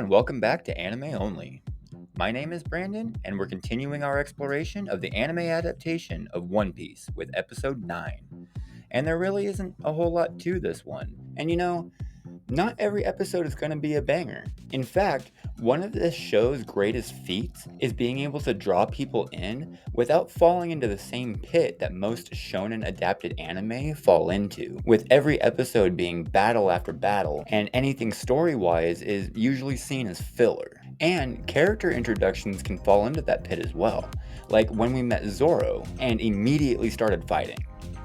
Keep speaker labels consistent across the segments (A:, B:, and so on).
A: and welcome back to Anime Only. My name is Brandon, and we're continuing our exploration of the anime adaptation of One Piece with episode 9. And there really isn't a whole lot to this one. And not every episode is going to be a banger. In fact, one of this show's greatest feats is being able to draw people in without falling into the same pit that most shonen adapted anime fall into, with every episode being battle after battle, and anything story-wise is usually seen as filler. And character introductions can fall into that pit as well, like when we met Zoro and immediately started fighting.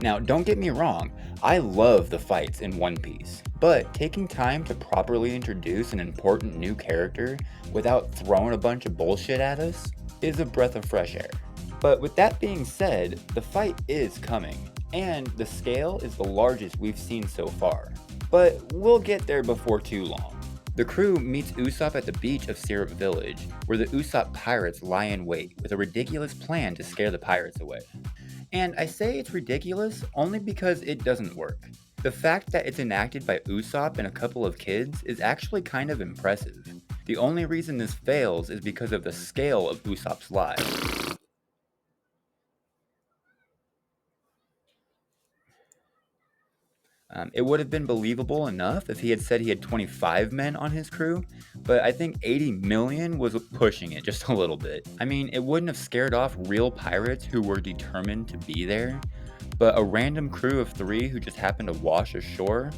A: Now, don't get me wrong, I love the fights in One Piece, but taking time to properly introduce an important new character without throwing a bunch of bullshit at us is a breath of fresh air. But with that being said, the fight is coming, and the scale is the largest we've seen so far. But we'll get there before too long. The crew meets Usopp at the beach of Syrup Village, where the Usopp pirates lie in wait with a ridiculous plan to scare the pirates away. And I say it's ridiculous only because it doesn't work. The fact that it's enacted by Usopp and a couple of kids is actually kind of impressive. The only reason this fails is because of the scale of Usopp's lie. It would have been believable enough if he had said he had 25 men on his crew, but I think 80 million was pushing it just a little bit. I mean, it wouldn't have scared off real pirates who were determined to be there, but a random crew of 3 who just happened to wash ashore,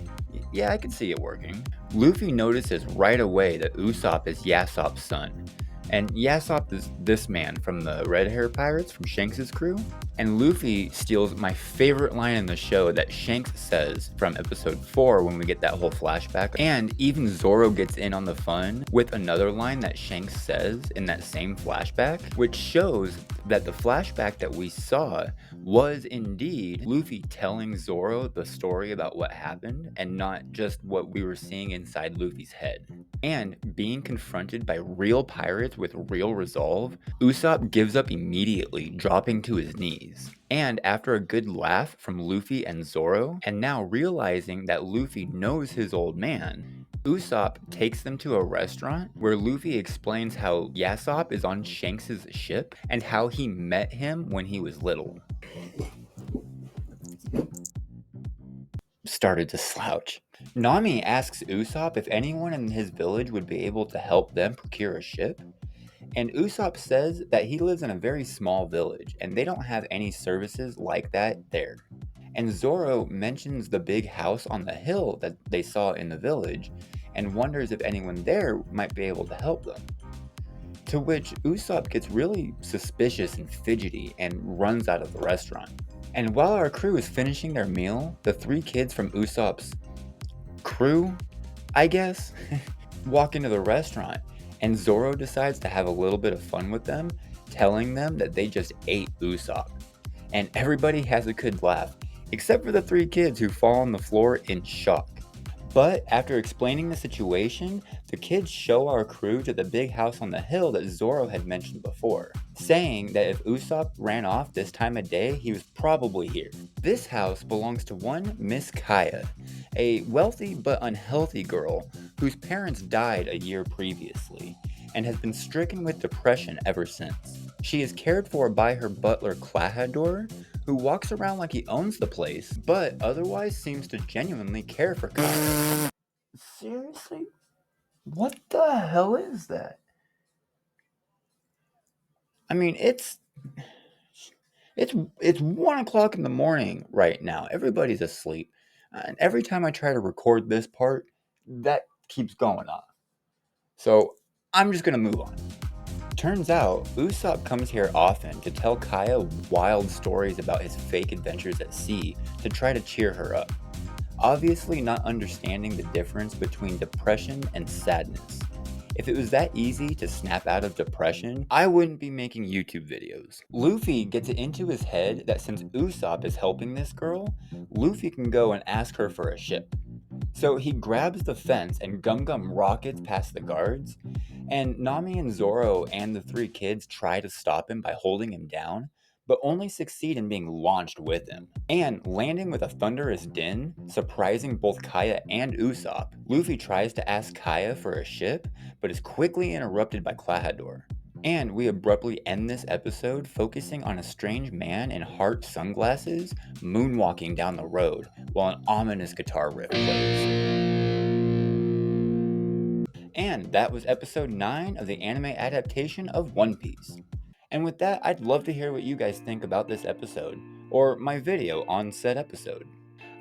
A: yeah, I could see it working. Luffy notices right away that Usopp is Yasopp's son, and Yasopp is this man from the red hair pirates from Shanks' crew. And Luffy steals my favorite line in the show that Shanks says from episode 4 when we get that whole flashback. And even Zoro gets in on the fun with another line that Shanks says in that same flashback, which shows that the flashback that we saw was indeed Luffy telling Zoro the story about what happened and not just what we were seeing inside Luffy's head. And being confronted by real pirates with real resolve, Usopp gives up immediately, dropping to his knees. And after a good laugh from Luffy and Zoro, and now realizing that Luffy knows his old man, Usopp takes them to a restaurant where Luffy explains how Yasopp is on Shanks' ship and how he met him when he was little. Started to slouch. Nami asks Usopp if anyone in his village would be able to help them procure a ship, and Usopp says that he lives in a very small village and they don't have any services like that there. And Zoro mentions the big house on the hill that they saw in the village and wonders if anyone there might be able to help them. To which Usopp gets really suspicious and fidgety and runs out of the restaurant. And while our crew is finishing their meal, the 3 kids from Usopp's crew, I guess, walk into the restaurant, and Zoro decides to have a little bit of fun with them, telling them that they just ate Usopp. And everybody has a good laugh, except for the 3 kids who fall on the floor in shock. But after explaining the situation, the kids show our crew to the big house on the hill that Zoro had mentioned before, saying that if Usopp ran off this time of day, he was probably here. This house belongs to one Miss Kaya, a wealthy but unhealthy girl whose parents died a year previously, and has been stricken with depression ever since. She is cared for by her butler Klahadore, who walks around like he owns the place, but otherwise seems to genuinely care for Kaya. Seriously? What the hell is that? I mean, it's 1 o'clock in the morning right now. Everybody's asleep. And every time I try to record this part, that keeps going on. So I'm just gonna move on. Turns out, Usopp comes here often to tell Kaya wild stories about his fake adventures at sea to try to cheer her up. Obviously not understanding the difference between depression and sadness. If it was that easy to snap out of depression, I wouldn't be making YouTube videos. Luffy gets it into his head that since Usopp is helping this girl, Luffy can go and ask her for a ship. So he grabs the fence and Gum Gum rockets past the guards, and Nami and Zoro and the 3 kids try to stop him by holding him down, but only succeed in being launched with him, and landing with a thunderous din, surprising both Kaya and Usopp. Luffy tries to ask Kaya for a ship, but is quickly interrupted by Klahadore. And we abruptly end this episode focusing on a strange man in heart sunglasses moonwalking down the road while an ominous guitar riff plays. And that was episode 9 of the anime adaptation of One Piece. And with that, I'd love to hear what you guys think about this episode, or my video on said episode.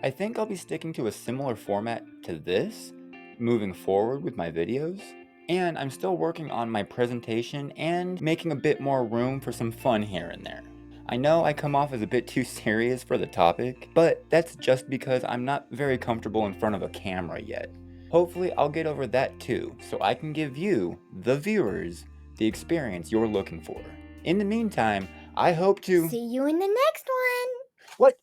A: I think I'll be sticking to a similar format to this, moving forward with my videos, and I'm still working on my presentation and making a bit more room for some fun here and there. I know I come off as a bit too serious for the topic, but that's just because I'm not very comfortable in front of a camera yet. Hopefully I'll get over that too, so I can give you, the viewers, the experience you're looking for. In the meantime, I hope to
B: see you in the next one.
A: What?